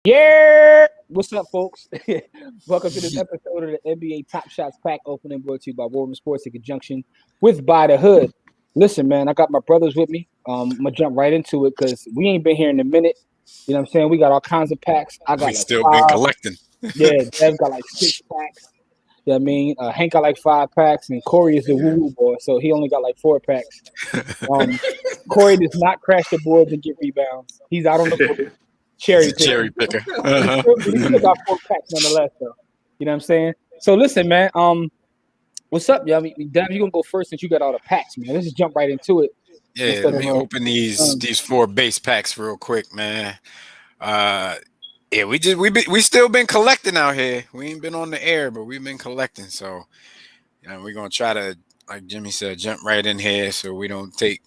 Yeah, what's up, folks? Welcome to this episode of the NBA Top Shots Pack opening, brought to you by Warren Sports in conjunction with By the Hood. Listen, man, I got my brothers with me. I'm gonna jump right into it because we ain't been here in a minute. You know what I'm saying? We got all kinds of packs. I got We like still been five. collecting. Yeah, Dev got like 6 packs. You know what I mean? Hank got like 5 packs, and Corey is the woo-woo boy, so he only got like 4 packs. Corey does not crash the boards and get rebounds. He's out on the board. Cherry picker. He still got 4 packs nonetheless, though. You know what I'm saying? So listen, man. What's up, y'all? Dev, you gonna go first since you got all the packs, man. Let's just jump right into it. Yeah, let me open these 4 base packs real quick, man. Yeah, we still been collecting out here. We ain't been on the air, but we've been collecting. So, we're gonna try to, like Jimmy said, jump right in here so we don't take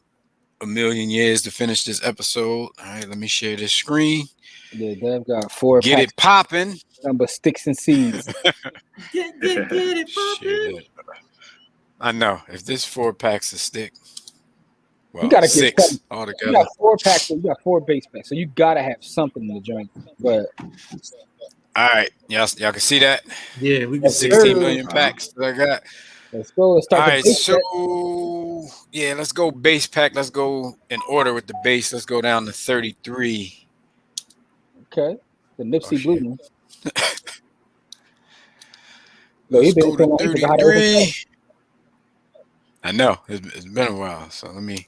a million years to finish this episode. All right, let me share this screen. Yeah, Dev got 4 Get packs. it popping. Number sticks and seeds. Get it popping. I know. If this 4 packs a stick, well, You gotta get 6 something. altogether. You got 4 packs, so you got 4 base packs, so you gotta have something in the joint. But All right, y'all can see that? Yeah, we can see 16 million packs that I got. let's go. Let's start. All the right, base pack. so yeah, let's go base pack. Let's go in order with the base. Let's go down to 33. Okay, the Nipsey shit. Blue one. Let's go to 33. I know it's been a while, so let me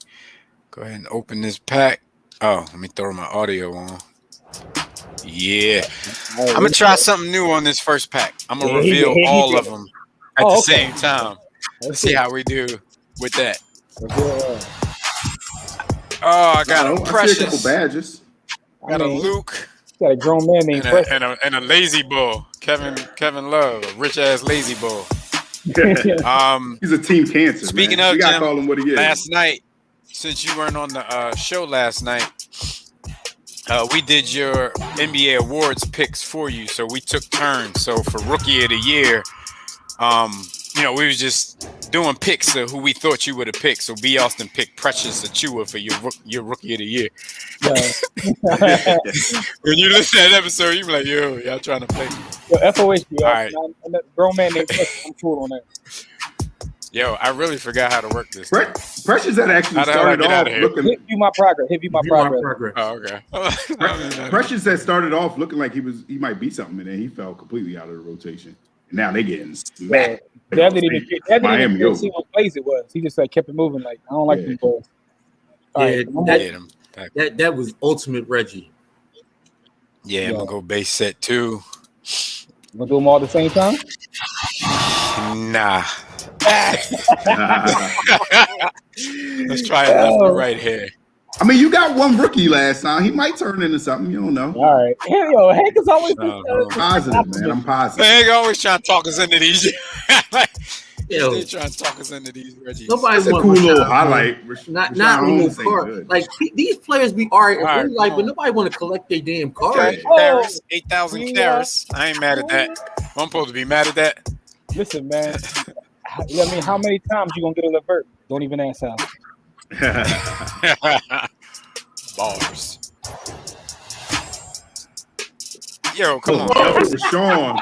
go ahead and open this pack. Oh, let me throw my audio on. Yeah, I'm gonna try something new on this first pack. I'm gonna reveal all of them at the same time. Let's see how we do with that. Oh, I got a Precious. I see a couple badges. Got a Luke. Got a grown man named Precious. And a lazy bull. Kevin Love, a rich ass lazy bull. He's a team cancer. Speaking man. of, we gotta Jim, call him what he is. last night, since you weren't on the show last night, we did your NBA awards picks for you. So we took turns. So for Rookie of the Year, we was just doing picks of who we thought you would have picked. So B. Austin picked Precious Achua for your Rookie of the Year. Yeah. When you listen to that episode, you be like, yo, y'all trying to play. Yo, FOH, All right. Grown man named Precious. I'm cool on that. Yo, I really forgot how to work this. Precious had actually started off looking. Hit you my progress. Oh, okay. Precious had started off looking like he might be something, and then he fell completely out of the rotation. And now they getting smacked. Dev didn't even see what plays it was. He just kept it moving. Like, I don't like these boys. That was ultimate Reggie. Yeah, I'm gonna go base set 2. You gonna do them all at the same time? Nah. Let's try it left and right here. I mean, you got one rookie last time. He might turn into something. You don't know. All right. Yo, Hank is always positive, man. I'm positive. Hank always trying to talk us into these. Yo, trying to talk us into these Reggies. That's a cool little highlight. Not little card. Like these players be really like, but nobody want to collect their damn cards. Okay. 8,000 carats. I ain't mad at that. I'm supposed to be mad at that. Listen, man. I mean, how many times you gonna get a Levert? Don't even answer. Bars. Yo, come on. That was Sean.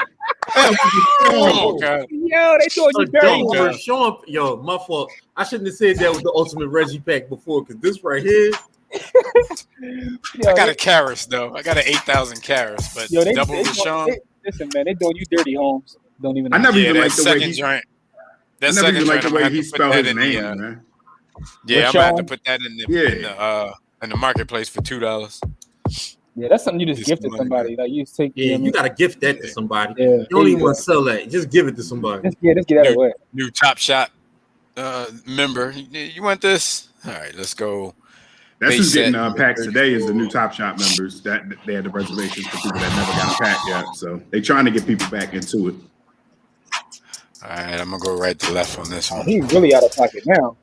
Oh, God. Yo, they doing you dirty. Sean, yo, my fault. I shouldn't have said that was the ultimate Reggie pack before, because this right here. I got a Karras, though. I got an 8,000 Karras, but double Rashawn. Listen, man, they doing you dirty, Holmes. Don't even. I never even like liked the way he. Joint. I never even liked the way he spelled his name, man. Yeah, I'm gonna have to put that in the marketplace for $2. Yeah, that's something you just gifted somebody. Like you take. Yeah, you gotta gift that to somebody. Yeah, you don't even want to sell that. Just give it to somebody. Let's get out of the way. New Top Shot member. You want this? All right, let's go. That's who's getting packs today is the new Top Shot members. That they had the reservations for people that never got a pack yet. So they trying to get people back into it. All right, I'm gonna go right to left on this one. He's really out of pocket now.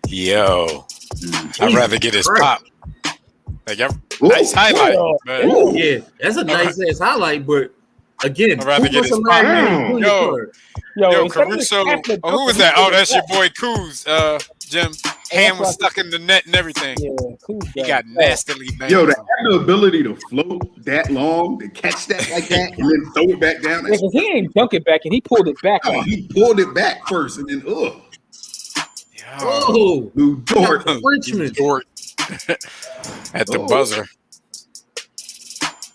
Yo, I'd rather get his pop. Like, nice highlight. Yeah, that's a nice ass highlight. But again, I'd rather get his pop. Yo, Yo, Caruso. Oh, who was that? Oh, that's your boy Kuz, Jim. Hand was stuck in the net and everything. Yeah, Kuz. He got nastily banged. Yo, to have the ability to float that long, to catch that like that, and then throw it back down. Yeah, because he ain't dunk it back, and he pulled it back. Oh, he pulled it back first, and then Oh, Lou Dort. Frenchman. Dort at the buzzer.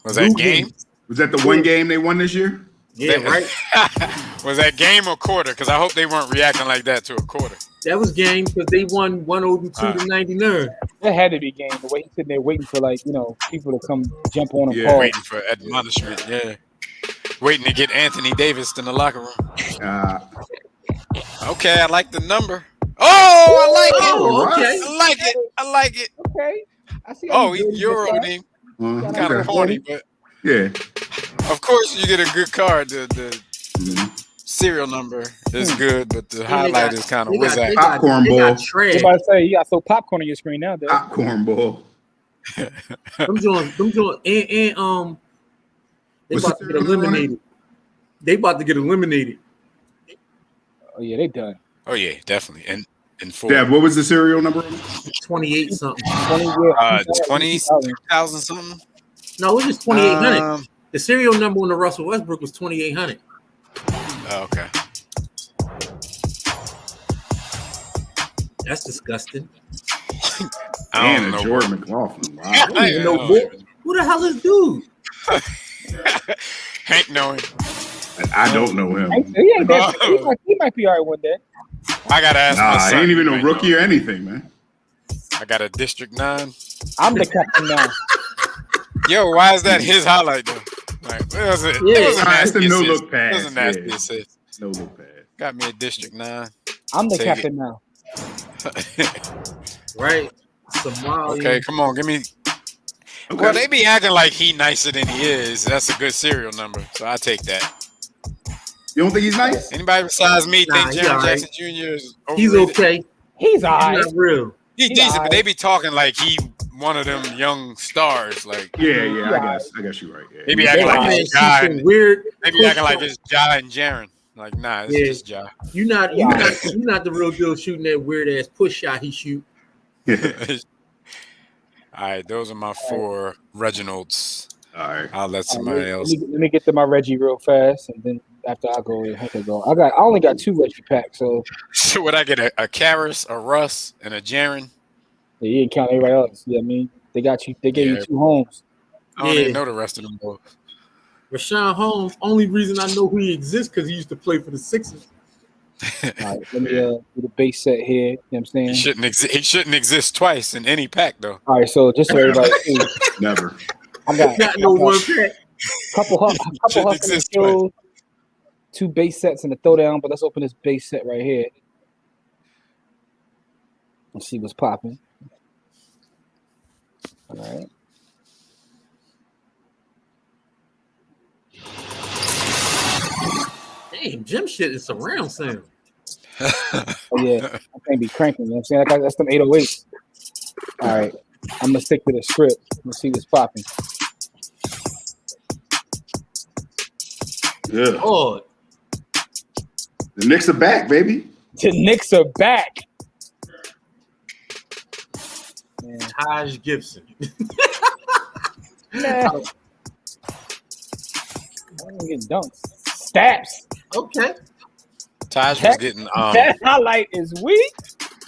Was that game? Was that the one game they won this year? Yeah, right. Was that game or quarter? Because I hope they weren't reacting like that to a quarter. That was game because they won 102 to 99. That had to be game. The way he's sitting there waiting for people to come jump on him. Yeah, waiting for admonishment. Yeah, waiting to get Anthony Davis in the locker room. Okay, I like the number. Oh, I like it. Oh, okay. I like it. Okay. I see. He Euroed him. Kind of corny, but yeah. Of course, you get a good card. The serial number is good, but the highlight is kind of wizard. Popcorn ball. Everybody say you got popcorn on your screen now. Dude. Popcorn ball. Them joints, and they about to get eliminated. They about to get eliminated. Oh yeah, they done. Oh yeah, definitely. And full. Dad, what was the serial number? 28 something. 20,000 something. No, it was just 2,800. The serial number on the Russell Westbrook was 2,800. Oh, okay. That's disgusting. And Jordan McLaughlin. Wow. I don't even know who the hell is dude. Hank know him. I don't know him. He might be all right one day. I gotta ask my son. I ain't even a rookie or anything, man. I got a District 9. I'm the captain now. Yo, why is that his highlight though? Like, it was a nasty no assist. look pass. It was a nasty assist. No look pass. Got me a District 9. I'm the captain now. Right. Somalia. Okay, come on, give me. Okay. Well, they be acting like he nicer than he is. That's a good serial number, so I take that. You don't think he's nice? Anybody besides me think Jaren Jackson Jr. is overrated? He's okay. He's all right. He's not real. He's decent, but they be talking like he one of them young stars. Like I guess you're right. Yeah. They be acting like it's Ja. They be acting like it's Ja and Jaren. Like, nah, it's just Ja. You're not the real deal shooting that weird ass push shot he shoot. All right, those are my 4 Reginalds. All right, I'll let somebody else. Let me get to my Reggie real fast, and then after I go, I go. I only got 2 Reggie packs, so. So would I get a Karras, a Russ, and a Jaren? Yeah, you didn't count everybody else. You know what I mean? They got you. They gave you 2 Holmes. I don't even know the rest of them boys. Rashawn Holmes. Only reason I know who he exists because he used to play for the Sixers. All right, let me do the base set here. You know what I'm saying? He shouldn't exist twice in any pack, though. All right, so just so everybody sees. Never. I got no one pack. Couple hustles and kills, 2 base sets and a throwdown, but let's open this base set right here. Let's see what's popping. All right. Damn, Jim shit is surround sound. Oh yeah, I can't be cranking. You know what I'm saying? That's them 808s. All right, I'm gonna stick to the script. Let's see what's popping. Yeah. Oh, the Knicks are back, baby. The Knicks are back. Man. Taj Gibson. Man. I'm getting dunks. Stats. Okay. Taj was getting that highlight is weak.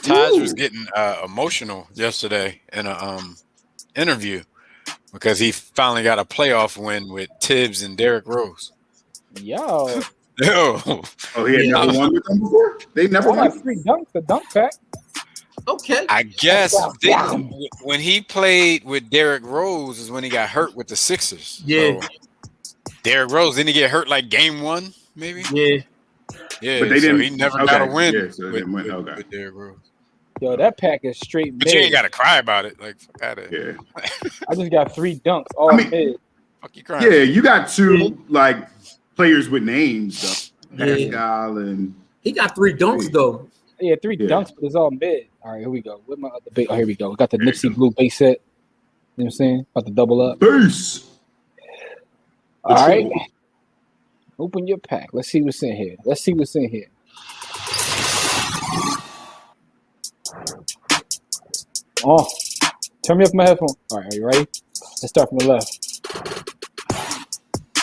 Taj was getting emotional yesterday in a interview because he finally got a playoff win with Tibbs and Derrick Rose. Yo. Oh, he had never won with them before? They never won. 3 dunks, the dunk pack. Okay. I guess when he played with Derrick Rose is when he got hurt with the Sixers. Yeah. So Derrick Rose, didn't he get hurt like game 1, maybe? Yeah. Yeah, but they didn't. He never got a win. Yeah, so they didn't win. Okay. With Derrick Rose. Yo, that pack is straight. But you ain't got to cry about it. Like, fuck out of here. Yeah. I just got 3 dunks. All mid. Fuck you crying. Yeah, you got 2 like players with names though. Pascal and he got 3 dunks though. Yeah, 3 dunks, but it's all mid. All right, here we go. With my other base. Oh, here we go. Got the Nipsey Blue base set. You know what I'm saying? About to double up. Base. All right. Open your pack. Let's see what's in here. Let's see what's in here. Oh, turn me up my headphone. All right, are you ready? Let's start from the left.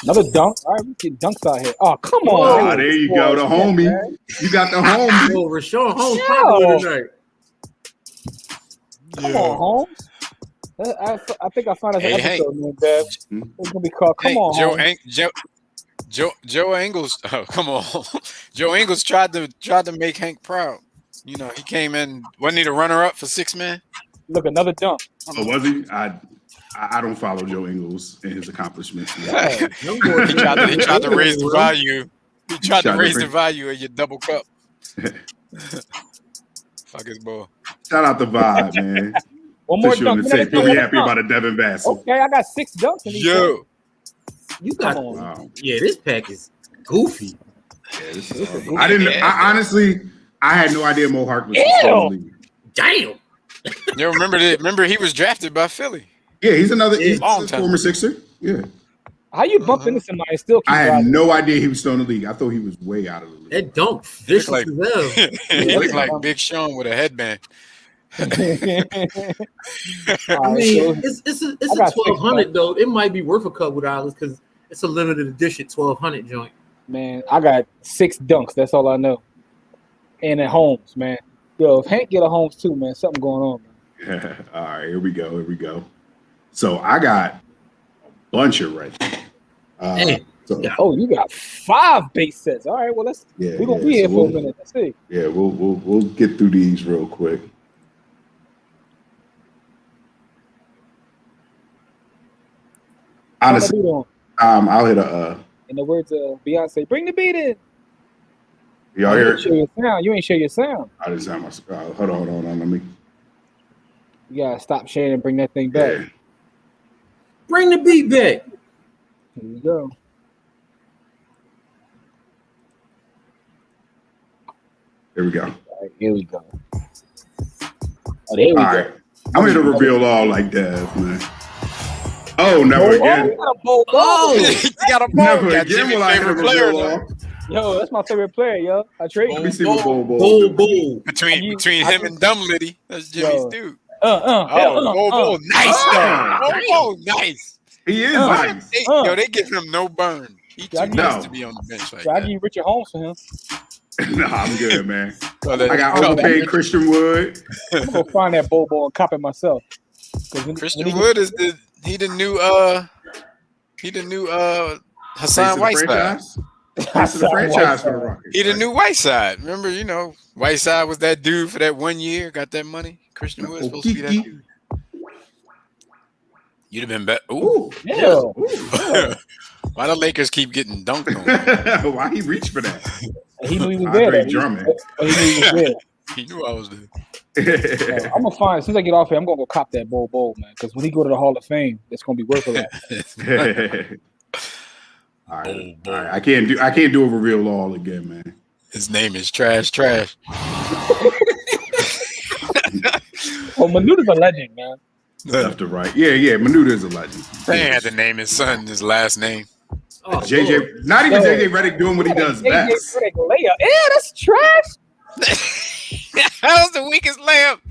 Another dunk. All right, we get dunks out here. Oh, come on. Oh, there you go. The homie. Man. You got the homie. Yo, Rashawn Holmes popular tonight. Come on, Holmes. I think I found us an episode, man, Dad. It's gonna be called "Come On, Holmes." Joe Ingles. Oh, come on. Joe Ingles tried to make Hank proud. You know, he came in. Wasn't he the runner-up for 6-man? Look, another dunk. Oh, was he? I don't follow Joe Ingles and his accomplishments. Yeah. He tried to raise the value. He tried to raise the value of your double cup. Fuck his ball. Shout out the vibe, man. One more dunk. He'll be happy about a Devin Vassell. Okay, I got 6 dunks. In these Yo. You got wow. Yeah, this pack is goofy. Yeah, this is goofy. I honestly had no idea Mo Harkless was still in the league. Damn. You remember he was drafted by Philly. Yeah, he's another long time. former Sixer. Yeah. How you bump into somebody and still keep I had driving? no idea he was still in the league. I thought he was way out of the league. That dunk vicious as hell. He looked like Big Sean with a headband. I mean, it's a 1200 though. It might be worth a couple dollars because it's a limited edition 1200 joint. Man, I got 6 dunks. That's all I know. And at Holmes, man. Yo, if Hank get a Holmes too, man, something going on, man. All right, here we go. So I got a bunch of red. You got 5 base sets. All right, well we're gonna be here for a minute. Let's see. Yeah, we'll get through these real quick. Honestly, I'll hit a. In the words of Beyonce, bring the beat in. Y'all hear it? You ain't share your sound. I didn't sound my. Hold on. Let me. You gotta stop sharing and bring that thing back. Yeah. Bring the beat back. Here we go. Here we go. All right, here we go. Oh, there we go. Right. I'm going to reveal all like that, man. Oh, never again. You got a bowl. You got a bowl. Never again will I hit a reveal all. Yo, that's my favorite player, yo. I trade him. Let me see what Bull. Between him and Dumlitty, that's Jimmy's dude. Bull. Nice though. Oh, nice. He is nice. They give him no burn. He too nice to be on the bench like that. I give you Richard Holmes for him. No, I'm good, man. I got overpaid Christian Wood. I'm gonna find that Bull and cop it myself. Christian Wood is the new Hassan Whiteside. That's the franchise for the Rockets. He the new Whiteside. Remember, Whiteside was that dude for that 1 year, got that money. Christian Wood supposed to be that dude. You'd have been better. Ooh. Yeah. Why the Lakers keep getting dunked on? Why he reached for that? He knew he was there. He knew I was there. I'm gonna find as soon as I get off here. I'm gonna go cop that Bull, man. Because when he go to the Hall of Fame, it's gonna be worth a lot. All right. I can't do a reveal all again, man. His name is Trash. Well, Manuda's a legend, man. Left to right. Yeah. Manuda is a legend. They had to name his son his last name. Oh, JJ, not even JJ Redick doing what he does best. JJ Redick layup. Yeah, that's trash. That was the weakest layup.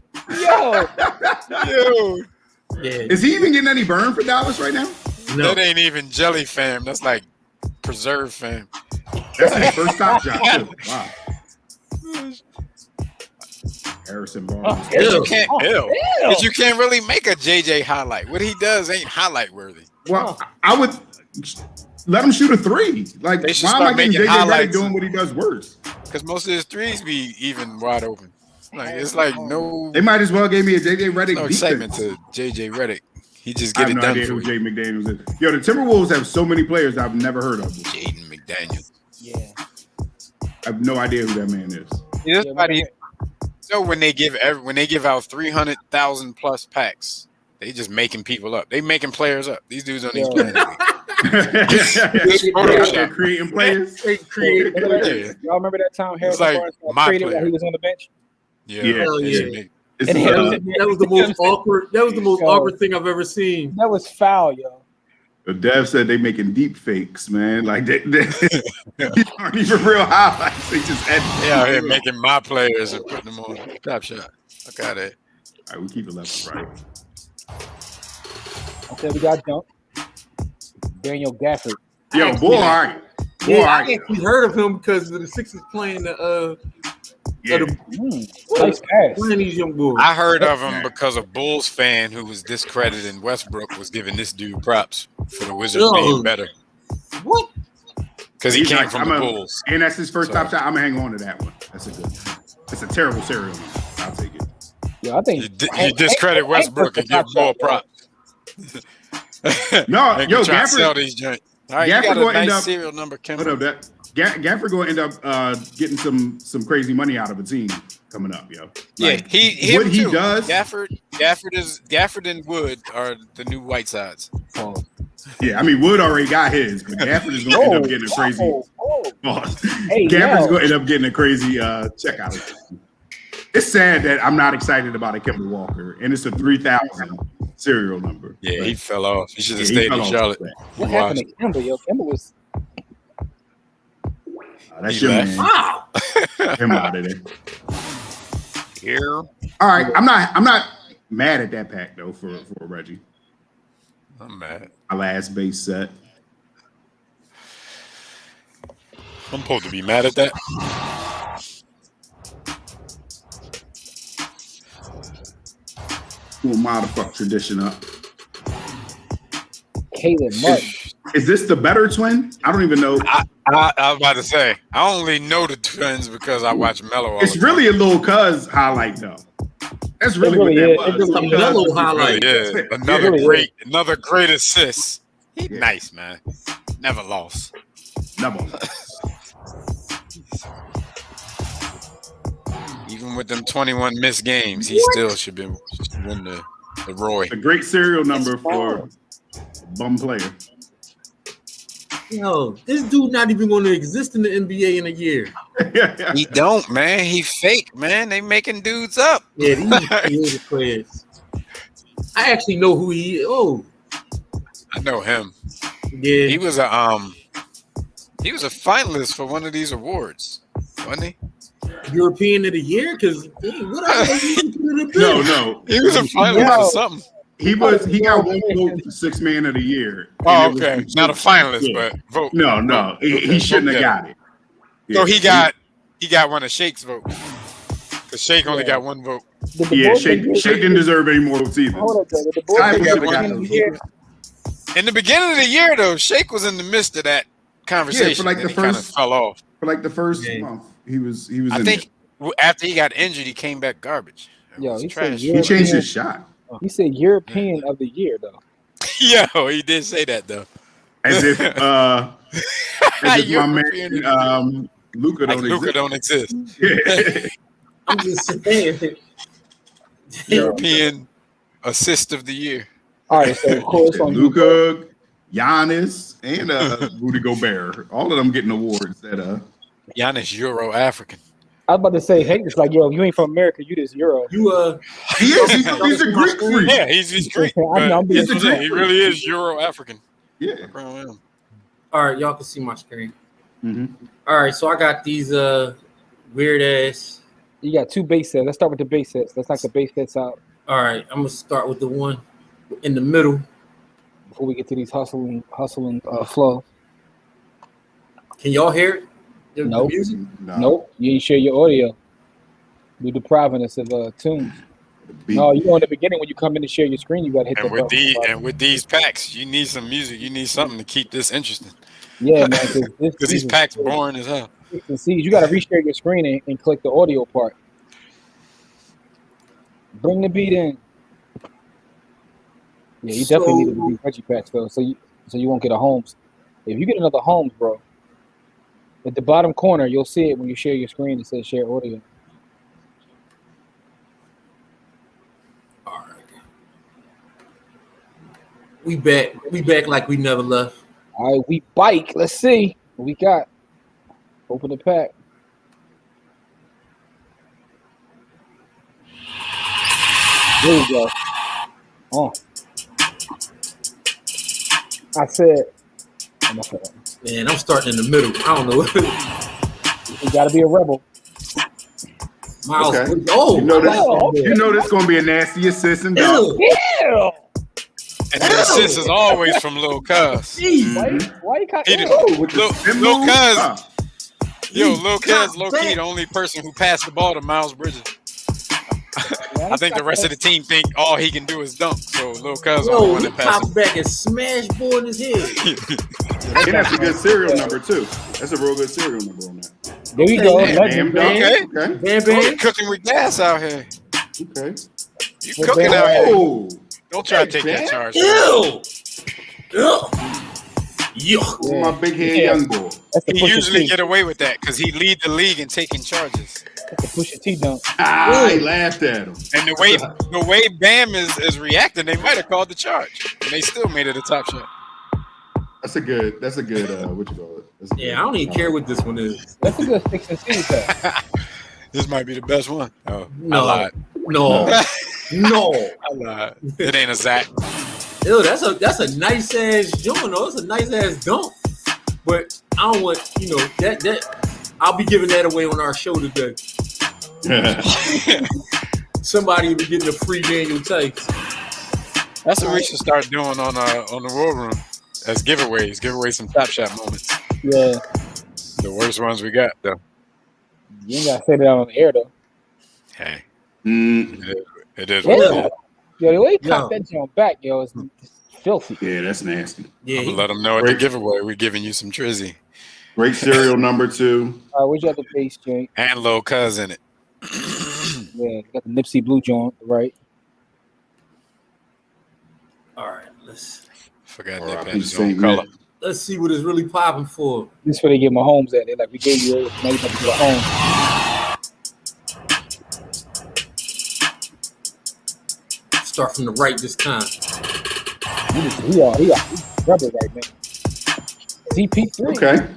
Yo. Yeah. Is he even getting any burn for Dallas right now? No. That ain't even jelly fam. That's like preserve fam. That's his first top shot too. Wow. Harrison Barnes. Because you can't really make a JJ highlight. What he does ain't highlight worthy. Well, I would let him shoot a 3. Like, why am I getting JJ Redick doing what he does worse? Because most of his threes be even wide open. Like it's like no. They might as well gave me a JJ Redick. No excitement to JJ Redick. He just get it done. I have no idea who Jay McDaniels is. Yo, the Timberwolves have so many players I've never heard of. Jaden McDaniels. Yeah. I have no idea who that man is. Yeah, so when they give out 300,000 plus packs, they just making people up. They making players up. These dudes don't even play. They're creating players. Y'all remember that time Harrison Barnes got traded while he was on the bench? Yeah. That was the most awkward. That was the most awkward thing I've ever seen. That was foul, yo. The dev said they making deep fakes, man. Like they these aren't even real highlights. They just They out here making my players and putting them on Top Shot. Look at it. All right, we keep it left and right. Okay, we got jump. Daniel Gafford. Yo, boy, all right. Boy, Yeah, all I right. actually heard of him because the Sixers playing the Nice pass. playing these young boys. I heard of him because a Bulls fan who was discrediting Westbrook was giving this dude props for the Wizards being better. What? Because he came from the Bulls. And that's his first top shot. I'm gonna hang on to that one. That's a good. It's a terrible serial. I'll take it. Yeah, I think you discredit Westbrook and give more props. No, yo, sell Gafford. these joints. All right, Gafford you got a gonna end nice up. serial number, Kim. Hold up, that Gafford gonna end up getting some crazy money out of a team coming up, yo. Like, yeah, what he does. Gafford and Wood are the new Whitesides. Oh. Yeah, I mean Wood already got his, but Gafford is gonna end up getting a crazy. Hey, Gafford's gonna end up getting a crazy check out of it. It's sad that I'm not excited about a Kemba Walker, and it's a 3,000 serial number. Yeah, Right? he fell off. He should have stayed in Charlotte. What happened to Kemba? Yo, Kemba was. That's your man. Wow. Him out of there. Here. All right, I'm not mad at that pack though for Reggie. I'm mad. My last base set. I'm supposed to be mad at that. Who am I to fuck tradition up? Caleb Martin. Is this the better twin? I don't even know. I was about to say, I only know the Twins because I watch Melo. It's really a little cuz highlight though. That's really what that was. It's a Melo highlight. Yeah, another great assist. He's nice, man. Never lost. Never. Even with them 21 missed games, he still should win the Roy. A great serial number for a bum player. Yo, this dude not even going to exist in the NBA in a year. He don't, man. He fake, man. They making dudes up. Yeah, these creative players. I actually know who he is. Oh, I know him. yeah. He was a finalist for one of these awards, wasn't he? European of the year? Because what else? No. He was a finalist for something. He got one vote for 6th man of the year. Oh, okay. Not a finalist, but vote. No. He shouldn't have got it. So he got one of Shake's votes. Because Shake only got one vote. Yeah, Shake didn't deserve any more votes either. Hold up, In the beginning of the year, though, Shake was in the midst of that conversation. Yeah, for like the first, kind of fell off. For like the first month, he was. I think after he got injured, he came back garbage. Yo, he changed his shot. He said European of the year, though. Yo, he did say that though. As if my man Luka don't exist. Yeah. I'm just saying. European assist of the year. All right, so of course on Luka, Giannis, and Rudy Gobert, all of them getting awards. Giannis Euro African. I was about to say, hey, it's like, yo, you ain't from America, you just Euro. He's a Greek freak. Yeah, he's Greek. He really is Euro African. Yeah. All right, y'all can see my screen. Mm-hmm. All right, so I got these weird ass. You got two base sets. Let's start with the base sets. Let's knock the base sets out. All right, I'm gonna start with the one in the middle before we get to these hustling flow. Can y'all hear it? The music? Nope. You ain't share your audio. You're depriving us of tunes. No, you know in the beginning when you come in to share your screen, you gotta hit with these packs, you need some music. You need something to keep this interesting. Yeah, man. Because these packs boring as hell. You gotta reshare your screen and click the audio part. Bring the beat in. Yeah, you definitely need to be Reggie packs though, so you won't get a Holmes. If you get another Holmes, bro, at the bottom corner, you'll see it when you share your screen. It says share audio. All right. We back like we never left. All right, we bike. Let's see what we got. Open the pack. There we go. Oh. I said, Man, I'm starting in the middle. I don't know. you got to be a rebel. Miles. Okay. Oh, You know this. Oh, You know this gonna be a nasty assist and dunk. ew. Ew. And the assist is always from Lil Cuz. Why you can't? He did- Oh, with the Lil spin Lil move? Cuz, Ah. Lil Cuz, low key, the only person who passed the ball to Miles Bridges. I think the rest of the team think all he can do is dunk. So Lil Cuz is the only Yo, one he that passes. popped back and smashed boy in his head. And that's a good serial number too. That's a real good serial number on that. There we go. Okay. Legend. Bam, Okay. dunk. Okay. Bam, Bro, you bam. cooking with gas out here. Okay. You cooking out here. Oh. Don't try to take Hey, that charge. Ew. Ugh. Yuck. My big head Yeah. young boy. That's the He Pusha usually T. get away with that because he lead the league in taking charges. That's the Pusha T dunk. I laughed at him. And the way Bam is reacting, they might have called the charge. And they still made it a top shot. That's a good what you call it? That's a Yeah, good- I don't even care what this one is. That's a good 6 and 6 pass. This might be the best one. Oh, No. I lied. No. No. I lied. It ain't a Zach. Ew, that's a nice ass joint, though. It's a nice ass dunk. But I don't want, that I'll be giving that away on our show today. Somebody will be getting a free Daniel Tice. That's what we should start doing on the War Room as giveaways. Give away some top shot moments. Yeah. The worst ones we got though. You ain't got to say that on the air, though. Hey, Mm, it is what it Yeah. is. Yo, the way he Yo. cocked that joint back, yo, is filthy. yeah, that's nasty. Yeah, I'm gonna let them know at the giveaway we're giving you some trizzy Great serial number 2. Where'd you have the base joint? and Lil Cuz in it. Yeah, you got the Nipsey Blue joint, right? all right, let's Forgot Or Nip I had his think own color. see what it's really popping for. This is where they get my homes at. They like, we gave you it, now you got to get a home. Start from the right this time. He rubber right now. CP3. Okay.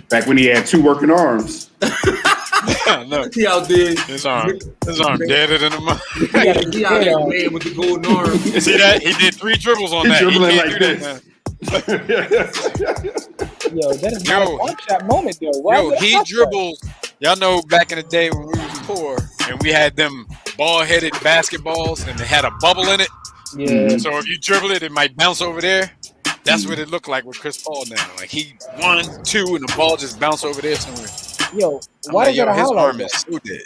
Back when he had 2 working arms. Look, He out there. his arm deader than a mother. He out there, man, with the golden arm. You see that? He did 3 dribbles on He that. He dribbling can't like do that this. now. Yo, that is not a pump shot moment, though. Why Yo, is it a he pump shot? dribbles. Y'all know back in the day when we was poor and we had them ball-headed basketballs and they had a bubble in it. Yeah. So if you dribble it, it might bounce over there. That's what it looked like with Chris Paul now. Like he 1, 2, and the ball just bounced over there somewhere. Yo, I'm why like, is that a his highlight? arm is so dead.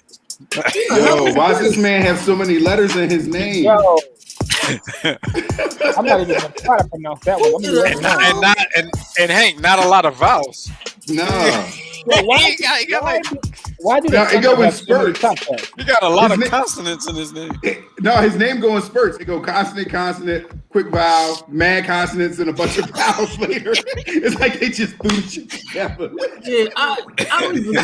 Yo, why does this man have so many letters in his name? Yo. I'm not even going to try to pronounce that one. I'm gonna let it know. And Hank, not a lot of vowels. No. Yo, why, He got like why do No, they it go in have so many spurts. top shots? he got a lot His of name- consonants in his name. No, his name go in spurts. It go consonant, quick vowel, mad consonants, and a bunch of vowels later. It's like they just threw the shit together. Yeah, I don't even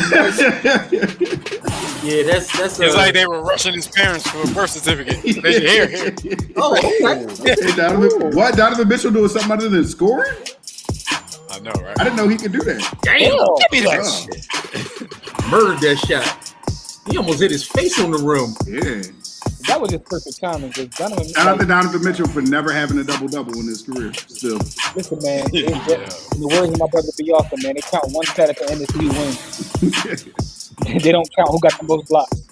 Yeah, that's It's like they were rushing his parents for a birth certificate. They here. Oh, okay. Hey, Donovan, what? Donovan Mitchell doing something other than scoring? I know, right? I didn't know he could do that. Damn, Yo. Give me that Oh. shit. murdered that shot. He almost hit his face on the rim. Yeah. That was just perfect timing. Because Donovan, Shout out to Donovan Mitchell for never having a double-double in his career. Still. listen, man. Yeah. In the words of my brother B. Austin, man, they count one stat at the end until he wins. They don't count who got the most blocks.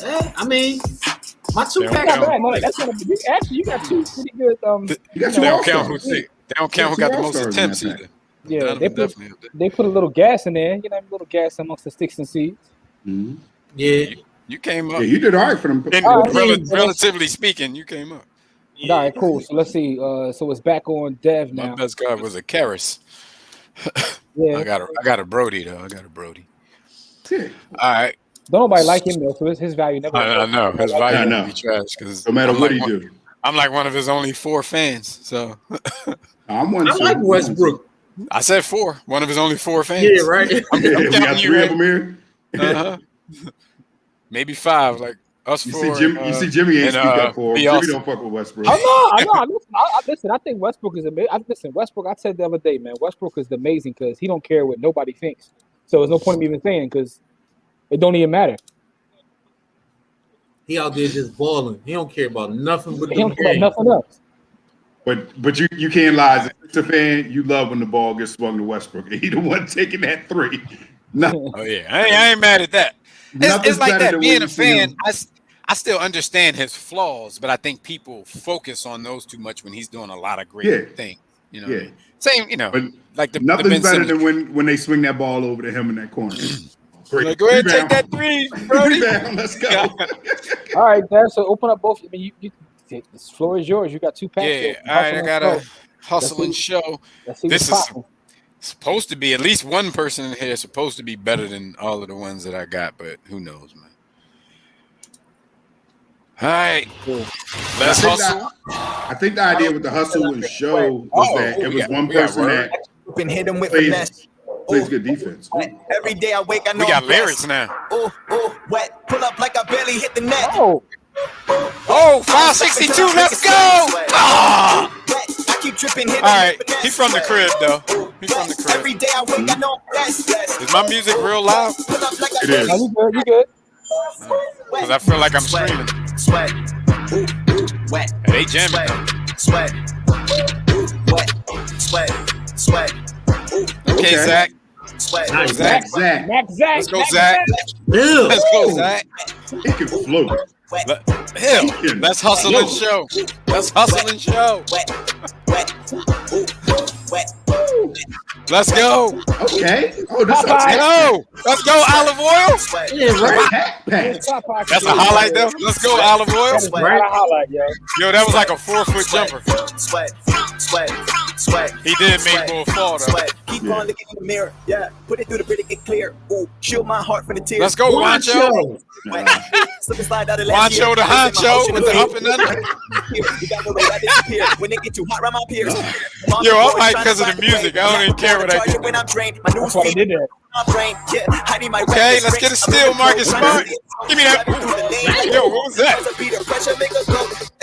I mean, my two Yeah, pack. Not bad, no, that's gonna be, actually, you got two pretty good. You got They two don't count all-stars. They don't count who got the most All-stars in attempts that either. Yeah, Donovan they put definitely up there. they put a little gas in there. You know, a little gas amongst the sticks and seeds. Mhm. Yeah. You came up. Yeah, you did all right for them. And All right, relatively speaking, you came up. All right, cool. So let's see. So it's back on Dev My now. best guy was a Karras. Yeah, I got a Brody though. I got a Brody. Yeah. All right. don't nobody like him though. So his value never. I know his I value know. would be trash because No matter what he do. I'm like one of his only 4 fans. So I'm one I too. like Westbrook. I said 4. One of his only 4 fans. Yeah, right. Yeah, we got counting you, 3 right? of them here. Uh-huh. Maybe 5. Like us You 4. see, you see, Jimmy ain't and, speak up for him. be Jimmy awesome. don't fuck with Westbrook. I know. Listen, I think Westbrook is amazing. Listen, Westbrook. I said the other day, man. Westbrook is amazing because he don't care what nobody thinks. So there's no point in me even saying because it don't even matter. He out there just balling. He don't care about nothing but He don't the care about game. nothing else. But you can't lie. As a Sixer fan, you love when the ball gets swung to Westbrook. He the one taking that three. No, Oh yeah, I ain't mad at that. It's like that. Being a fan, I still understand his flaws, but I think people focus on those too much when he's doing a lot of great things. You know, what I mean? Same. You know, but like nothing's Ben better Simmons. than when they swing that ball over to him in that corner. Great. Like, go ahead, Rebound. take that three, Brody. Rebound, let's go. All right, Dad. So open up both. I mean, this floor is yours. You got 2 packs. Yeah. All right, I got a hustle and show. This is supposed to be at least one person in here is supposed to be better than all of the ones that I got, but who knows, man. All right, let's hustle. I think the idea with the hustle and show was that it was one person that been hit him with plays good defense. Every day I wake, I know We got lyrics now. Wet, pull up like I barely hit the net. Oh, 562, let's go! Oh! I keep tripping. All right, he from the crib though. He from the crib. Every day I wake, I know Is my music real loud? It is. no, you good. Because I feel like I'm screaming. Sweat, wet, They jamming though. sweat, wet, sweat, Okay, Zach. sweat. Nice. Zach. Zach, Let's go, Zach. Ew. Let's go, Zach. he can float. Hell, let's hustle and show. Let's hustle and show. Let's go. Okay. Oh, this Popeye. Go. Let's go, olive oil. Yeah, right. pass. That's a highlight though. Let's go, olive oil. That is not a highlight, yo. Yo, that was like a 4-foot jumper. Sweat. He did make Bull fall though. Keep on looking in the mirror. Yeah, put it through the pretty get clear. Ooh, shield my heart from the tears. Let's go, Wancho. Slip and slide out of Wancho the honcho with the up and under. You got the way I disappear when it get too hot around my peers. Yo, I'm hyped because of the music. I don't even care what I do. When I'm drained, my That's why they did that. Okay, let's get a steal, Marcus Smart. Give me that. Yo, what was that?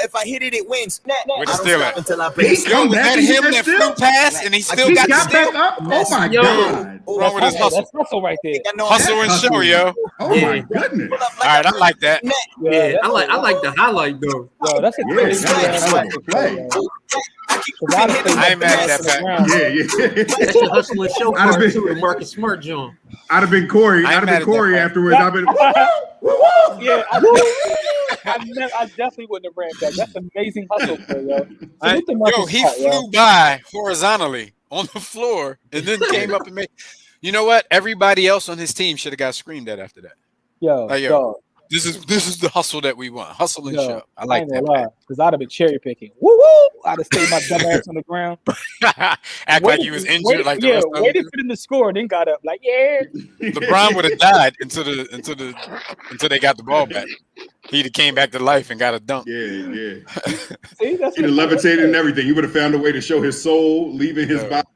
If I hit it, it wins. Where'd the steal at? Until I He's Yo, come was back. that He him got that steal? flew past and he still He got the got steal? back up. Oh my Yo. god. Wrong with his hustle. That's hustle right there. Hustle and show, yo. Oh my goodness. All right, I like that. Yeah, I like the highlight though. Yo, that's a Yeah, crazy that's like a play. I ain't mad at that, Pat. Yeah. That's the hustle and show I'd have part been- too. The Marcus Smart John. I'd have been Corey. I ain't I'd have mad been at Corey that, afterwards. I've been. Yeah, I definitely wouldn't have ran that. That's amazing hustle play, yo. Salute to Marcus Yo, he Smart, yo. flew by horizontally on the floor and then came up and made. You know what? Everybody else on his team should have got screamed at after that. Yo, Like, yo, dog. This is the hustle that we want. Hustle and Yo, show. I like that. because I'd have been cherry picking. Woo woo! I'd have stayed my dumb ass on the ground. Act like he was injured, like the rest of waited them. for them to score, and then got up like, yeah. LeBron would have died until they got the ball back. He'd have came back to life and got a dunk. Yeah. See, that's He'd have levitated and everything. He would have found a way to show his soul leaving his body.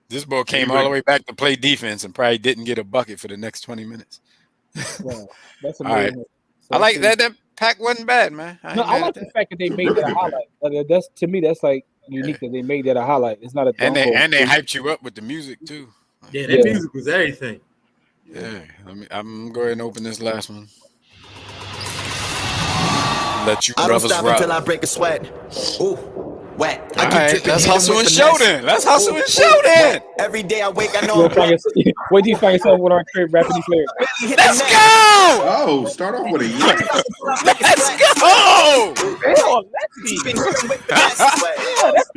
This boy came all the way back to play defense and probably didn't get a bucket for the next 20 minutes. Wow, that's All right. amazing. So I like that. That pack wasn't bad, man. No, I like the fact that they made that a highlight. That's to me, that's like unique that they made that a highlight. It's not a And they dunk goal. hyped you up with the music too. Yeah, that music was everything. Yeah, I'm going to go ahead and open this last one. Let you I don't brothers stop rock. until I break a sweat. Ooh, wet. All right, let's hustle and show then. Let's hustle and show then. Every day I wake, I know. You'll find yourself- Wait till you find yourself with our crib rapping these lyrics. Let's go. Oh, start off with a yank. Let's go. Hell,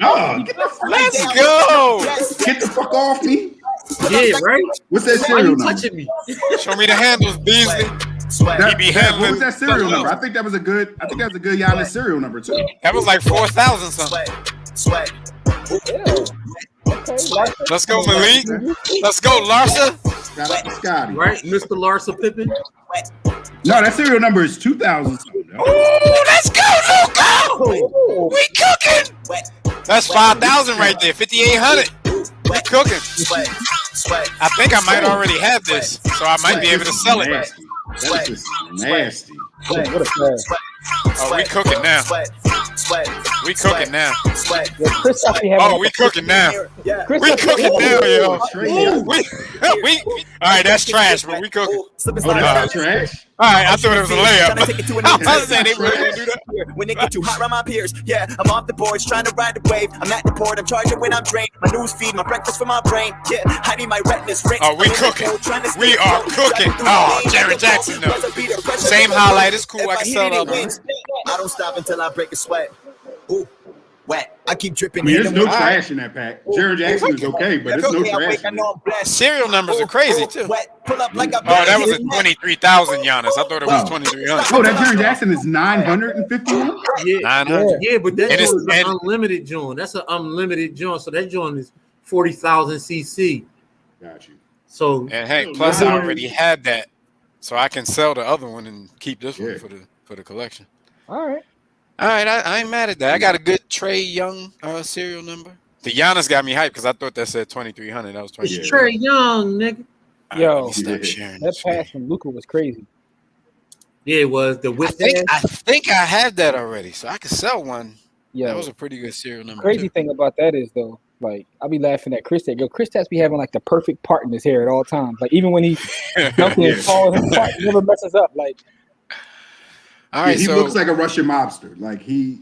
Oh, get the Let's go. Get the fuck off me. Yeah, right? What's that Why serial you number? touching me? Show me the handles, Beasley. He be What handling. was that serial number? I think that was a good Giannis serial number too. That was like 4,000 something. Sweat. Let's go, Malik. Let's go, Larsa. Scotty. Right? Mr. Larsa Pippen. No, that serial number is 2,000 something. Oh, let's go, Luca. We cooking. That's 5,000 right there. 5,800. We cooking. I think I might already have this, so I might be able to sell it. Nasty. That's just nasty. What a pass. Oh, we cooking now. We cooking now. Yeah, Chris actually had Oh, we cooking now. We cooking now, yo. Straight up. We, all right, that's trash, but we cooking. Oh, that's trash. All right, I thought it was a layup. Tryna take it to a new I was saying they really gonna do that. When they get too hot around my peers, yeah, I'm off the boards trying to ride the wave. I'm at the port, I'm charging when I'm drained. My news feed, my breakfast for my brain. Yeah, hiding my retinas. Oh, we cooking. We are cooking. Oh, Jared Jackson, though. Same highlight. It's cool. I can sell that one. I don't stop until I break a sweat. Ooh, wet. I keep dripping. I mean, there's no trash in that pack. Jared Jackson is okay, but there's no trash. Serial numbers are crazy, too. Pull up like a that was a 23,000 Giannis. I thought it was 2,300. Oh, that Jared Jackson is 951? Yeah, 900. yeah, but that is joint is an unlimited joint. That's an unlimited joint. So that joint is 40,000 cc. Got you. So And hey, plus I already had that, so I can sell the other one and keep this one for the collection. All right. I ain't mad at that. I got a good Trey Young serial number. The Giannis got me hyped because I thought that said 2,300. That was 2,300. it's Trey Young, nigga. Yo, Stop sharing that this, pass from Luka was crazy. Yeah, it was the whip. I think I had that already, so I could sell one. Yeah, That was a pretty good serial number. crazy too. thing about that is though, like I be laughing at Chris. Yo, Chris has be having like the perfect part in his hair at all times. Like even when he's dunking and calling his part, he never messes up. Like All right, he so looks like a Russian mobster. Like he's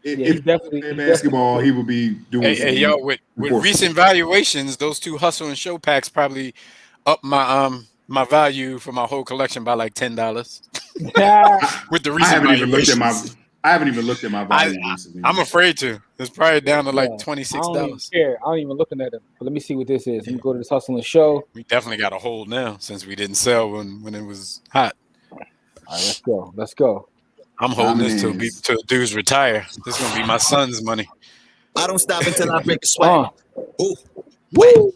if definitely in basketball, he would be doing. hey, yo, with recent valuations, those two hustle and show packs probably up my my value for my whole collection by like $10. With the recent valuations. I haven't even looked at my value recently. I'm afraid to. It's probably down to like I $26. don't even care. I don't even looking at it. But let me see what this is. Let me go to this hustle and show. We definitely got a hold now since we didn't sell when it was hot. All right, let's go. Let's go. I'm holding this till dudes retire. This is gonna be my son's money. I don't stop until I break a sweat. Ooh, Woo!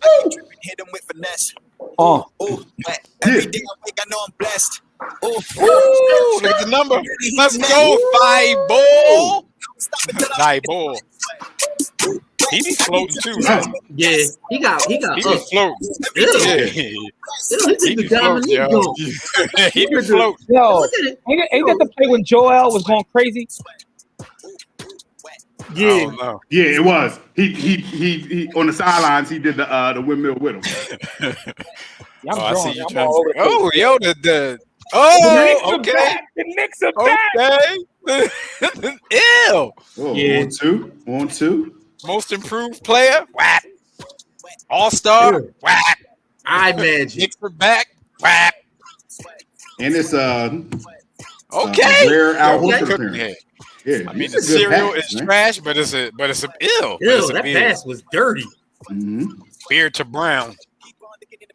hit him with finesse. Oh, Ooh, wet. Every day I wake, I know I'm blessed. Ooh, Ooh, look at the number. Let's go, Thibault. Thibault. He be floating too. Yeah, he got He be floating. Yeah. Yeah. He be floating, yo. He be floating. yo, ain't that the play when Joel was going crazy? Yeah, No. Yeah, it was. He on the sidelines. He did the windmill with him. Yeah, I see you I'm trying all over to. the Oh, yo, the okay. The Knicks are back. Okay. Ew. Oh, Yeah. on two. Most improved player. Whap. All-star. Yeah. Whap. I imagine. Knicks are back. Whap. And it's Okay. rare Al Yo, Horford cooking appearance. here. Yeah, I mean, it's the a good cereal pass, is man. trash, but it's a ew. Ew, that pass was dirty. Mhm. Beard to brown.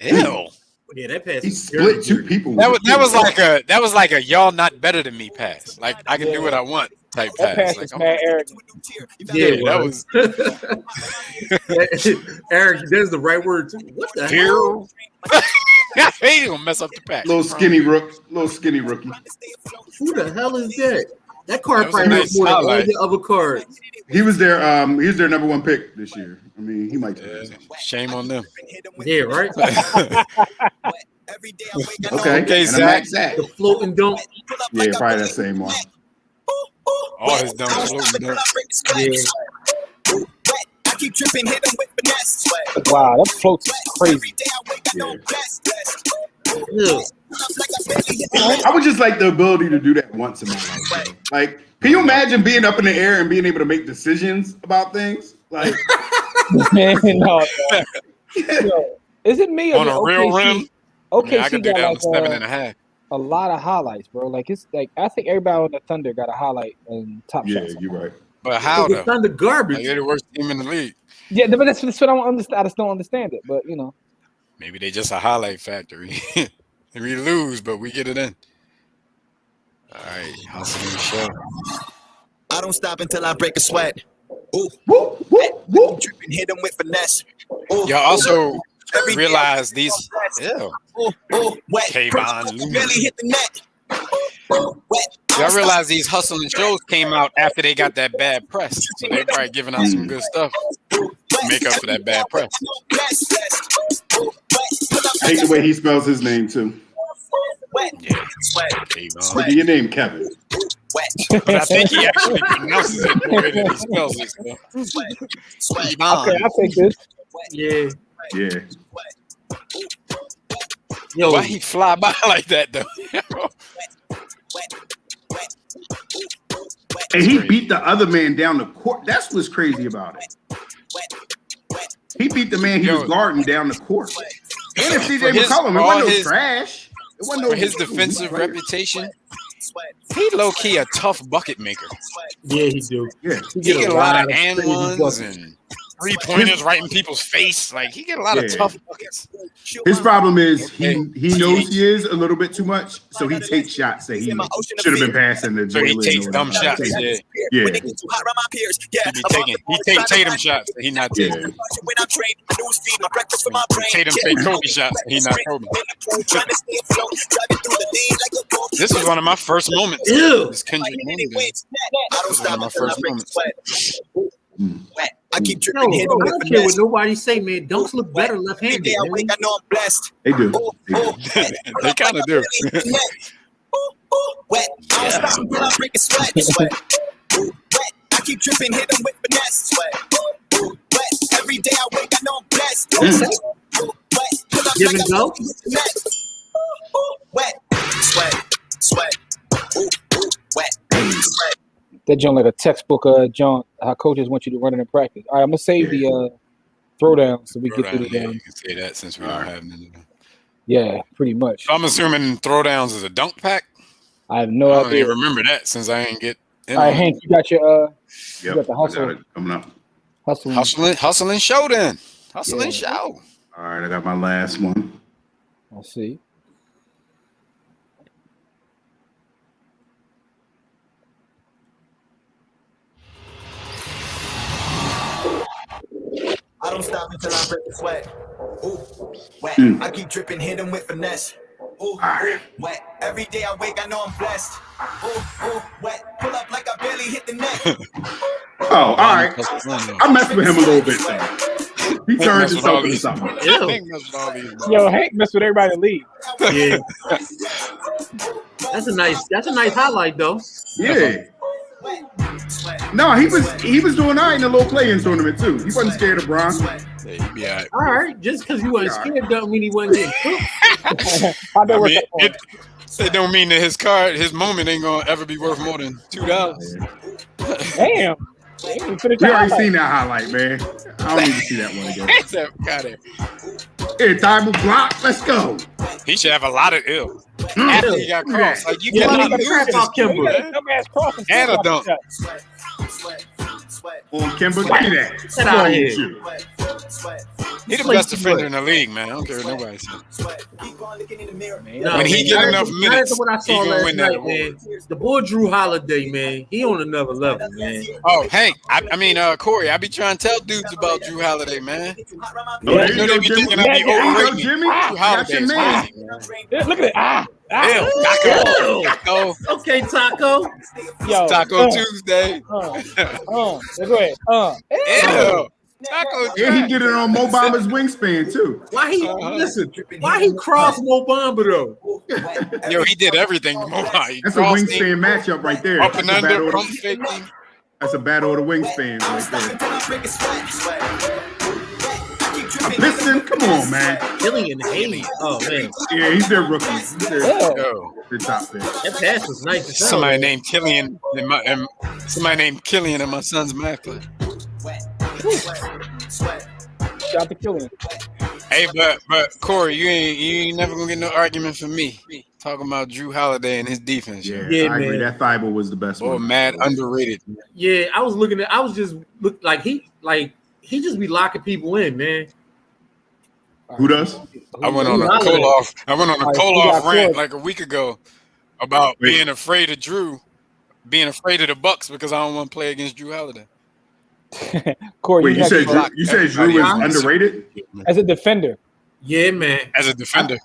Ew. Yeah, that pass He was split dirty. two people. That with was like a y'all not better than me pass. Like I can do what I want type That pass. pass Like, is mad arrogant. Yeah, that was Eric. There's the right word too. What the hell? He gonna mess up the pack. little skinny rookie. Who the hell is that? That card That was a probably nice has more than all highlight. the other cards. He was their number one pick this year. I mean, he might. Shame on them. Yeah, right. Okay, Okay, and Zach. Zach. The floating dunk. Yeah, probably that same one. All his dunks floating dunk. Yeah. I keep tripping, hit him with finesse. Wow, that floats is crazy. Yeah. Yeah. I would just like the ability to do that once in my life. Bro. Like, can you imagine being up in the air and being able to make decisions about things? Like, Man, no, yo, is it me or On the a real OKC? rim? OKC Yeah, I could do got that on like 7.5. a lot of highlights, bro. Like it's like I think everybody on the Thunder got a highlight in Top yeah, Shots. you're right. But how The though? Thunder garbage. Like, they're the worst team in the league. Yeah, but that's what I don't understand. I just don't understand it. But you know, Maybe they just a highlight factory. We lose, but we get it in. All right, hustle and show. I don't stop until I break a sweat. Ooh, Woo, woo, woo. tripping, hit him with finesse. Ooh, Y'all also every day realize these. Ew. wet. Kayvon Looney. Barely hit the net. Wet. Y'all realize these hustle and shows came out after they got that bad press, so they're probably giving out some good stuff to make up for that bad press. I hate the way he spells his name too. Yeah, Sweat. Kayvon. Look at your name, Kevin. Wet. But I think he actually pronounces it the way that he spells it. So. Kayvon. okay, I'll take this. Yeah. Yeah. Yo, Why he fly by like that though? And he beat the other man down the court. That's what's crazy about it. He beat the man he was guarding down the court. And if CJ McCollum, it wasn't no trash. It wasn't no for his defensive reputation, he low key a tough bucket maker. Yeah, he do. Yeah, He get a lot of and ones and 3-pointers right in people's face. Like he get a lot of tough buckets. His problem is he knows he is a little bit too much, so he takes shots that he should have been passing to So he Jalen takes or dumb whatever. shots. Yeah. Yeah. He take Tatum shots that he not taking. Tatum take Kobe shots that he not Kobe. This is one of my first moments. Ew. This Kendrick moment. This is one of my first moments. I keep Yo, tripping here. I don't care what nobody say, man. Dunks look better left-handed. I wake, I know I'm blessed. They do. They kind of do. Wet. I don't stop until I break a sweat. Wet. I keep tripping, hit them with finesse. Wet. Every day I wake, I know I'm blessed. Wet. Give and go. Wet. Sweat. Wet. That joint like a textbook joint. How coaches want you to run it in practice. All right, I'm gonna save the throwdown so we get through the You can say that since we don't have none. Yeah, pretty much. So I'm assuming throwdowns is a dunk pack. I have no I don't idea. even remember that since I ain't get. All right, Hank, you got your you Yep, got the I got hustle. it coming up. Hustling show then. Hustling show. All right, I got my last one. Let's see. I don't stop until I break the sweat. Ooh, wet. I keep tripping, hit them with finesse. Ooh, wet. Every day I wake, I know I'm blessed. Ooh, wet. Pull up like I barely hit the net. Oh, all right. I messed with him a little bit. Though. He turned himself into something. Yo, Hank messed with everybody in the league. Yeah. That's a nice highlight though. Yeah. No, he was doing all right in the little play-in tournament too. He wasn't scared of Bron. Yeah. All right, just because you wasn't scared don't mean he wasn't getting cooked. It don't mean that his moment ain't gonna ever be worth more than $2. Damn. We already seen that highlight, man. I don't need to see that one again. Got it. Hey, time to block. Let's go. He should have a lot of ill. After he got crossed, like you cannot lose this Kimber. and a dunk. On Kimber, look at that. Get out of here. He's the best defender in the league, man. I don't care what nobody says. When he get enough minutes, what I he saw gonna last win that night, award. man. The boy Drew Holiday, man. He on another level, man. Oh, Hank. Corey. I be trying to tell dudes about Drew Holiday, man. There You know you they go, be Jimmy. thinking I be There you go, overrating. Jimmy. Drew That's your Holiday's man. crazy. Look at it. Taco. Okay, Taco. Yo, Taco Tuesday. go ahead. Ew. Taco. And he did it on Mo Bamba's wingspan too. Why he listen? Why he crossed Mo Bamba though? Yo, he did everything. That's a wingspan matchup right there. Up and That's a under, battle of pump the- faking. That's a battle of the wingspans right there. Piston, come on, man. Killian Haley. Oh man, Yeah, he's their rookie. He's their Yo. top pick. that pass was nice. As hell. Somebody named Killian in my son's math class. Shout out to Killian. Hey, but Corey, you ain't never gonna get no argument from me talking about Drew Holiday and his defense. Yeah, Yeah, I agree. man. That Thibault was the best Boy, one. mad underrated. Yeah, I was just look like he just be locking people in, man. Who does? I went on a Holiday. Koloff rant like a week ago about being afraid of Drew, being afraid of the Bucks because I don't want to play against Drew Holiday. Corey, Wait, you got said to- Drew, Drew is underrated? as a defender. Yeah, man. As a defender.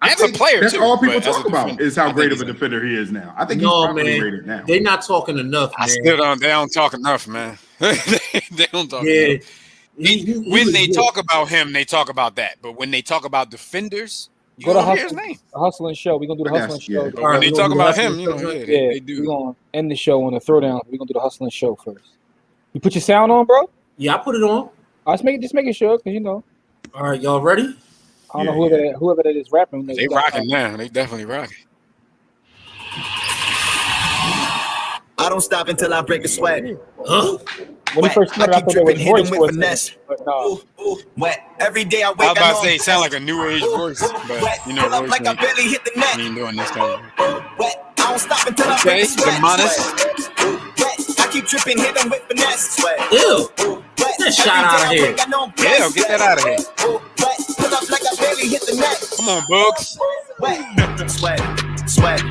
I As a think player, that's too, all people but as a talk about defender, is how I think great of he's a defender he is now. I think No, he's properly man. rated now. They're not talking enough, man. They don't talk enough, man. they don't talk Yeah. enough. When they talk about him, they talk about that. But when they talk about defenders, you Go to don't hear his name. Hustling show. We're gonna do the I hustling guess, yeah. show. But when they talk about him, you know, Yeah, they do. we're gonna end the show on the throwdown. We're gonna do the hustling show first. You put your sound on, bro? Yeah, I put it on. Just making sure, because you know. All right, y'all ready? I don't know whoever that is rapping. They rocking now. They definitely rocking. I don't stop until I break a sweat. When he first started, I thought there was voice for it, but no. Wet. Every day I wake I was about to up. say, it sound like a new age voice, but you know, Royce like I barely hit the net. ain't doing this kind of. Wet. I don't stop until I break a sweat. Wet. I keep dripping, hit them with finesse. Sweat. Ew. Get that shot out of here. Yeah, get that out of here. Wet. Pull up like I barely hit the net. Come on, Bugs. Wet. Sweat. Sweat.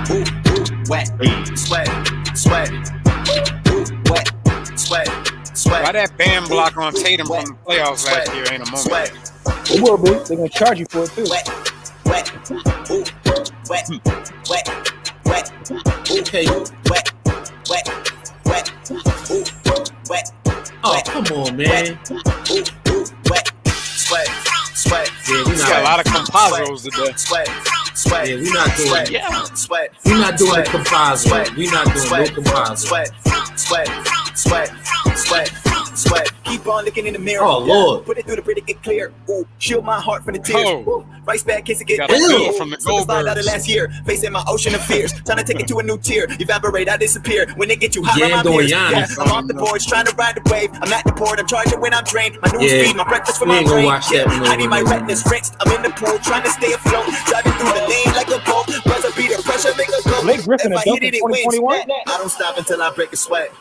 Ooh, ooh. Wet. Sweat. Sweat. Ooh, wet. Sweat. Sweat. Why that band block on Tatum from the playoffs last year ain't a moment? Sweat. It will be. They're gonna charge you for it too. Wet. Wet. Ooh. Wet. Wet. Wet. Okay. Wet. Wet. Wet. Ooh. Wet. Oh, come on, man. Ooh. Ooh. Wet. Sweat. Sweat. Yeah, we got a lot of compositos today. Sweat. Sweat. Yeah, we not doing it. Yeah. Sweat. We not doing a composite. We not doing no composite. Sweat. Sweat. Sweat. Sweat. Sweat. Keep on looking in the mirror. Oh, Lord. Put it through the pretty get clear. Ooh. Shield my heart from the tears. Oh. Ooh. Rice bag case to get Got a bill from the slide out of Goldbergs. last year. Facing my ocean of fears. Trying to take it to a new tier. Evaporate, I disappear. When they get you hot, Yeah, my doing peers. Giannis. I'm off the boards, trying to ride the wave. I'm at the port, I'm charging when I'm drained. My news Yeah. feed, my breakfast for We my ain't gonna brain. watch that one I need my over. retinas rinsed. I'm in the pool, trying to stay afloat. Driving through the lane like a boat. Buzzer beat the pressure, make a go. Blake Griffin If a I dunk hit in it, it wins. 2021? I don't stop until I break a sweat.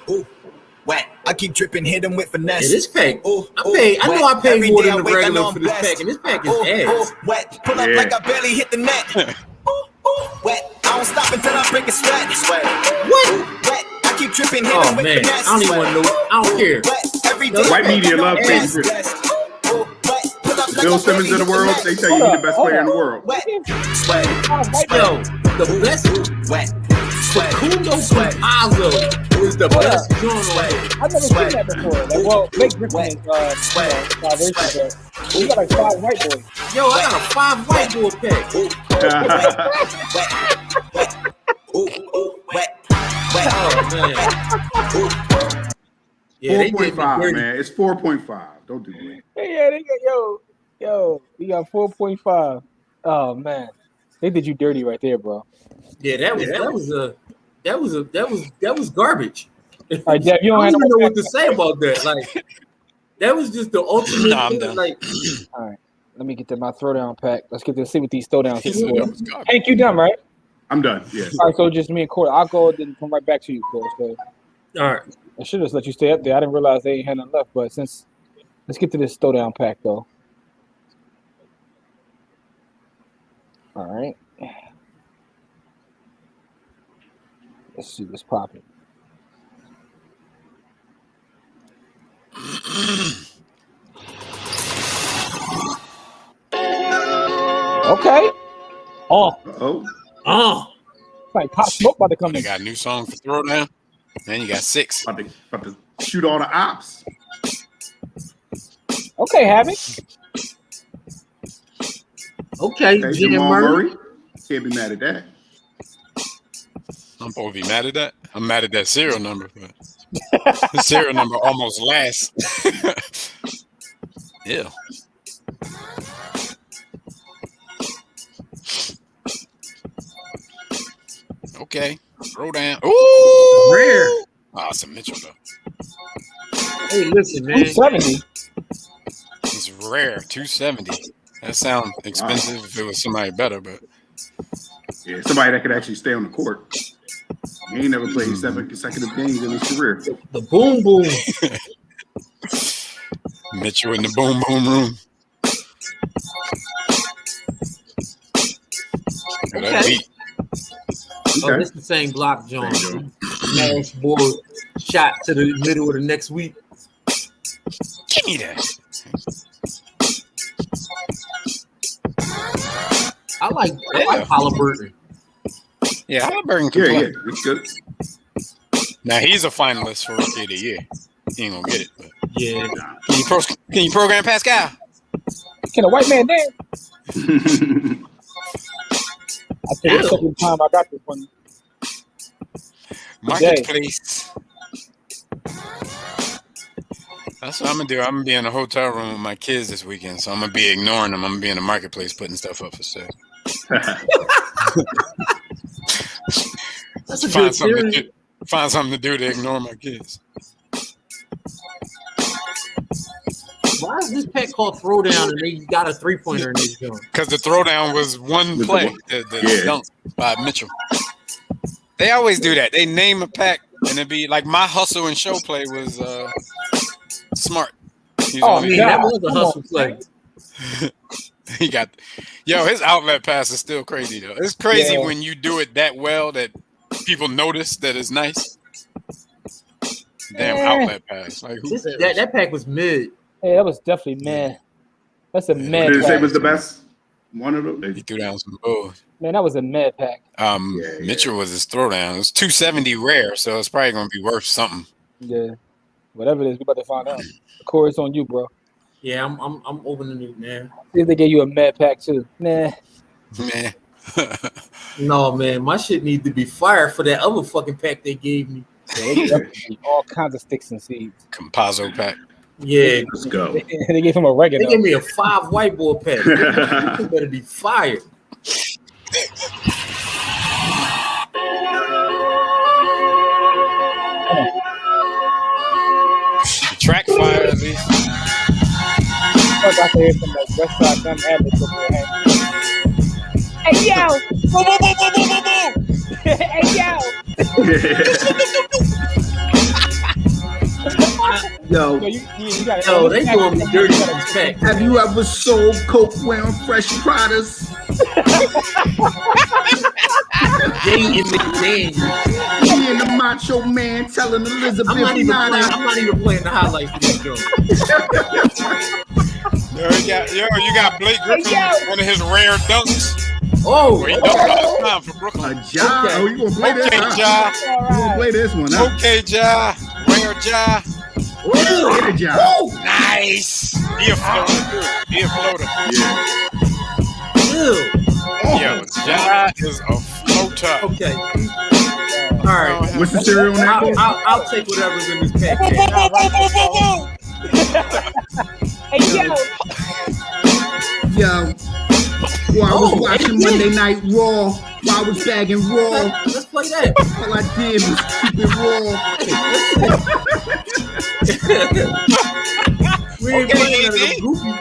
Ooh. Wet. I keep dripping, hit them with finesse. Yeah, this pack. Ooh, I know I paid Every more day than I the wake, I regular know I'm for this blessed. pack, and this pack is Ooh, ass. ooh, wet. Pull up Yeah. like I barely hit the net. Ooh, ooh, wet. I don't stop until I break a sweat. Sweat. What? Ooh, wet. I keep dripping, hit Oh them with man, finesse. I don't even want to know. I don't care. Wet. Every No, day White I wake, media I know love I'm Peyton blessed. Pritchard. Ooh, wet. Pull up like Bill I Simmons barely of the hit the world, net. they tell you he's the best player in the world. Wet. Sweat. Sweat. Yo, the best Wet. Sweat. Kundo Sweat. Composo is the best joint on it. I've never seen that before. Like, well, Blake Griffin is biracial, but we got like 5 white boys. Yo, I got a 5 white boy pack. Wet. Ooh, ooh, wet. Wet. Oh man. Yeah, they did me 4.5, dirty. man. It's 4.5. Don't do it. Yeah, they got yo, we got 4.5. Oh man, they did you dirty right there, bro. Yeah, that was garbage. All right, Jeff, you I don't have don't no even know more what to say about that. Like, that was just the ultimate. Nah, I'm thing, done. like, All right, let me get to my throwdown pack. Let's get to see what these throwdowns He is. said that was garbage. Hank, you done, right? I'm done. Yes. All right, so just me and Corey. I'll go then come right back to you, Corey. So all right, I should have let you stay up there. I didn't realize they ain't had none left, but since let's get to this throwdown pack though. All right. Let's see what's popping. Okay. Oh, Oh, it's like Pop Smoke about to come They in. got a new song for Throwdown. Then you got 6. about to shoot all the ops. Okay, Havoc. okay, Okay, Jim Jamal Murray. Murray. Can't be mad at that. I'm supposed to be mad at that. I'm mad at that serial number, but the serial number almost lasts. Yeah. Okay. Throw down. Ooh! Rare. Oh, it's a Mitchell, though. Hey, listen, man. 270. It's rare. 270. That sounds expensive if it was somebody better, but Yeah, somebody that could actually stay on the court. He ain't never played 7 consecutive games in his career. The boom boom. Mitchell in the boom boom room. Look at that beat. Oh, this the same block, John. There you Smash board shot to the middle of the next week. Give me that. I like Halliburton. Yeah, Halliburton can play. Yeah, it's good. Now he's a finalist for Rookie of the Year. He ain't gonna get it. But Yeah. can you program Pascal? Can a white man dance? I think the second time I got this one. Marketplace. That's what I'm gonna do. I'm gonna be in a hotel room with my kids this weekend, so I'm gonna be ignoring them. I'm gonna be in the marketplace putting stuff up for sale. That's a good theory. Find something to do to ignore my kids. Why is this pack called Throwdown and they got a 3-pointer in this joint? Because the throwdown was one play, the dunk by Mitchell. They always do that. They name a pack and it'd be like my hustle and show play was smart. That was a hustle play. He got his outlet pass is still crazy though. It's crazy when you do it that well that people notice that it's nice. Damn outlet pass. Like that pack was mid. Hey, that was definitely mad. That's a mad. Did it say it was the best one of them? He threw down some balls. Man, that was a mad pack. Mitchell was his throwdown. It was 270 rare, so it's probably gonna be worth something. Yeah, whatever it is, we about to find out. Corey, it's on you, bro. Yeah, I'm opening it, man. See if they gave you a mad pack too. Nah. No, man, my shit need to be fired for that other fucking pack they gave me. Yeah, all kinds of sticks and seeds. Composo pack. Yeah, let's go. They gave him a regular. They gave me a 5 whiteboard pack. It better be fired. Track fire at least. I can hear some like West Side Gun ad-libs over their head. Hey yo! Boom, boom, boom, boom, boom, boom, boom. Hey yo! Yo, they doing me dirty on this pack. Have you ever sold coke wearing fresh Pradas? Jay and McDaniel. Me and the macho man telling Elizabeth I'm not even playing the highlights for this joint. You got Blake Griffin, one of his rare dunks. Oh, he dunked all the time for Brooklyn. A Ja. Okay. Oh, you gonna play this? Okay, huh? Ja. You gonna play this one? Huh? Okay, Ja. Rare Ja. Get a job. Nice. He a floater. Yeah. Yo, Ja is a floater. Okay. All right. What's the cereal on that? I'll take whatever's in this pack. Hey yo. While I was watching Monday Night Raw, while I was bagging Raw, let's play that. All I did was keep it raw. We ain't playing that goofy.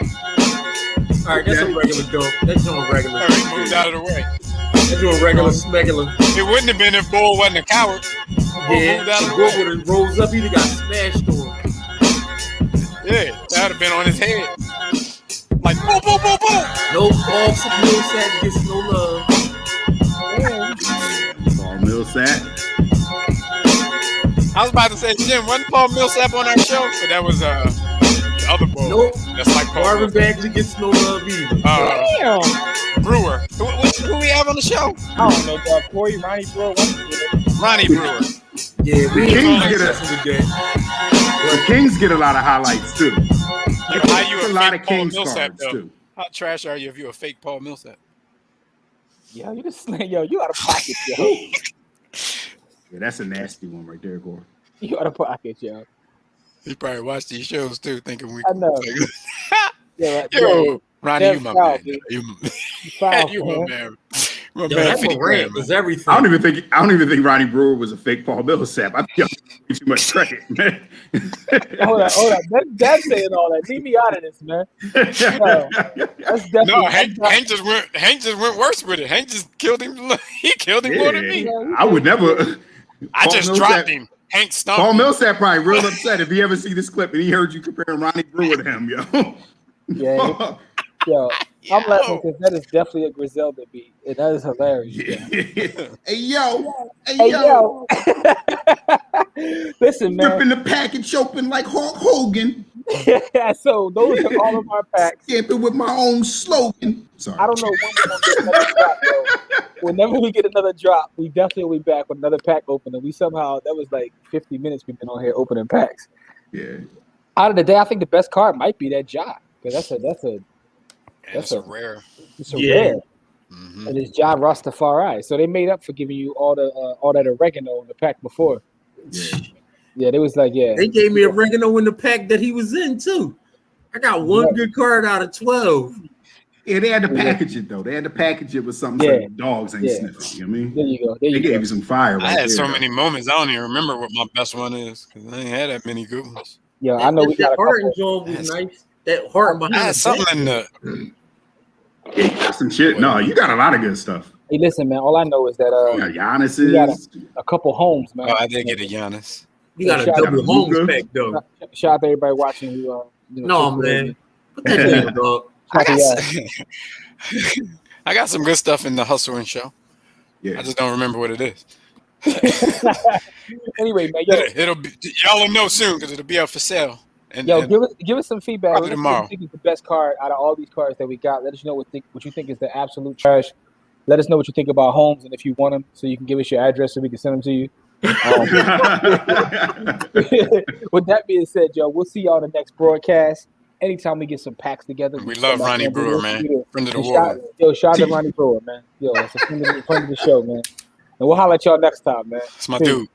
All right, that's a regular dope. That's on regular. He moved out of the way. That's on regular smegular. It wouldn't have been if Bull wasn't a coward. Yeah, Bull would have rose up. He'd have got smashed on. Yeah, that would have been on his head. Like, boom, boom, boom, boom. No Paul Millsap gets no love. Paul Millsap. I was about to say, Jim, wasn't Paul Millsap on our show? But that was the other Bull. Nope. That's like Paul Marvin Bagley gets no love either. Damn. Brewer. Who we have on the show? I don't know, dog. Corey, Ronnie Brewer. Ronnie Brewer. Yeah, we The Kings get a lot of highlights too. How you a lot of Kings cards too. How trash are you if you're a fake Paul Millsap? Yo, you just you out of pocket, yo. Yeah, that's a nasty one right there, Corey. You out of pocket, yo. He probably watched these shows too, thinking we. I know. Yo, Ronnie, you my man. You my man. That Morant was everything. I don't even think Ronnie Brewer was a fake Paul Millsap. I think y'all give too much credit, man. Hold on. That's saying all that. Leave me out of this, man. That's definitely Hank just went worse with it. Hank just killed him. He killed him more than me. I would never. I just dropped him. Hank stomped Paul him. Millsap probably real upset if he ever see this clip and he heard you comparing Ronnie Brewer to him, yo. Yeah. Yo, I'm laughing because that is definitely a Griselda beat, and that is hilarious. Hey yo. Listen, man. Ripping the package open like Hulk Hogan. So those are all of our packs. Stamping with my own slogan. Sorry. I don't know when we're gonna get another drop, though. Whenever we get another drop, we definitely will be back with another pack opening. We somehow that was like 50 minutes we've been on here opening packs. Yeah. Out of the day, I think the best card might be that Ja, because that's a rare. It's a rare. Mm-hmm. And it's Ja Rastafari. So they made up for giving you all that oregano in the pack before. Yeah. Yeah, they was like, yeah. They gave me oregano in the pack that he was in too. I got one good card out of 12. Yeah, they had to package it though. They had to package it with something so dogs ain't sniffing. You know what I mean? There you go. They gave you some fire. I had so many moments. I don't even remember what my best one is because I ain't had that many good ones. Yeah, I know we got a heart couple. and was nice. That heart behind. I had something in the. Yeah, you got some shit. No, you got a lot of good stuff. Hey, listen, man. All I know is that Giannis you got a couple Holmes, man. Oh, I did get a Giannis. You got a double Holmes pack though. Shout out to everybody watching. Who, no man, put that down, dog. I got some good stuff in the Hustle and Show. Yeah, I just don't remember what it is. Anyway, man, it'll be, y'all will know soon because it'll be up for sale. And give us some feedback. Probably tomorrow. What you think is the best card out of all these cards that we got? Let us know what you think is the absolute trash. Let us know what you think about Holmes and if you want them, so you can give us your address so we can send them to you. With that being said, Joe, we'll see y'all in the next broadcast. Anytime we get some packs together. We love Ronnie Brewer, man. Friend of the world. Shout out to Ronnie Brewer, man. It's a friend of the show, man. And we'll holler at y'all next time, man. It's my dude.